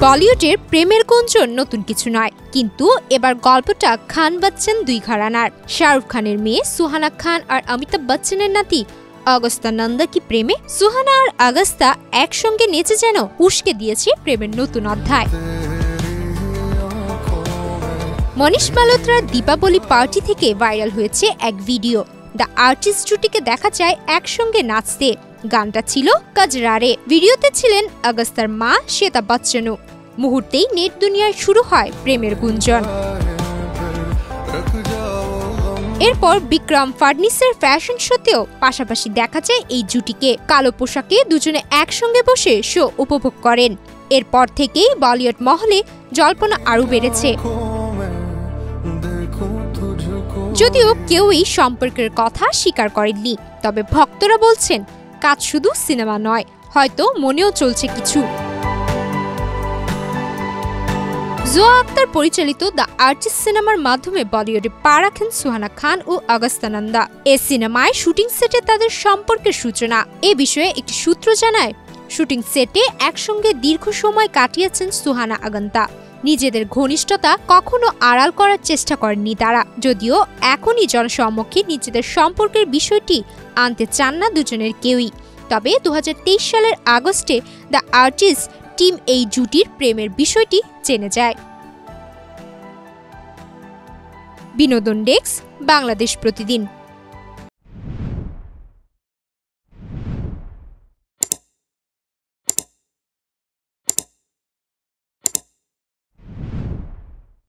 বলিউডের প্রেমের গুঞ্জন নতুন কিছু নয়, কিন্তু এবার গল্পটা খান বচ্চন দুই ঘরানার। শাহরুখ খানের মেয়ে সুহানা খান আর অমিতাভ বচ্চনের নাতি অগস্তা নন্দা কি প্রেমে? সুহানা আর অগস্তা একসঙ্গে নেচে যেন উস্কে দিয়েছে প্রেমের নতুন অধ্যায়। মনীষ মালহোত্রার দীপাবলি পার্টি থেকে ভাইরাল হয়েছে এক ভিডিও। দ্য আর্টিস্ট জুটিকে দেখা যায় একসঙ্গে নাচতে। গানটা ছিল কাজরারে। ভিডিওতে ছিলেন অগস্তার মা শ্বেতা বচ্চনও। মুহূর্তেই নেট দুনিয়ায় শুরু হয় প্রেমের গুঞ্জন। এরপর বিক্রম ফাডনিসের ফ্যাশন শোতেও পাশাপাশি দেখা যায় এই জুটিকে। কালো পোশাকে দুজনে একসঙ্গে বসে শো উপভোগ করেন। এরপর থেকেই বলিউড মহলে জল্পনা আরও বেড়েছে। যদিও কেউই সম্পর্কের কথা স্বীকার করেননি, তবে ভক্তরা বলছেন কাজ শুধু সিনেমা নয়, হয়তো মনেও চলছে কিছু। জোয়া আক্তার পরিচালিত দ্য আর্টিস্ট সিনেমার মাধ্যমে বলিউডে পা রাখেন সুহানা খান ও অগস্তা নন্দা। এ সিনেমায় শুটিং সেটে তাদের সম্পর্কের সূচনা। এ বিষয়ে একটি সূত্র জানায়, শুটিং সেটে একসঙ্গে দীর্ঘ সময় কাটিয়েছেন সুহানা আগন্তা। নিজেদের ঘনিষ্ঠতা কখনো আড়াল করার চেষ্টা করেননি তারা। যদিও এখনই জনসম্মুখে নিজেদের সম্পর্কের বিষয়টি আনতে চান না দুজনের কেউই। তবে 2023 সালের আগস্টে দ্য আর্টিস্ট টিম এই জুটির প্রেমের বিষয়টি জেনে যায়। বিনোদন ডেস্ক, বাংলাদেশ প্রতিদিন।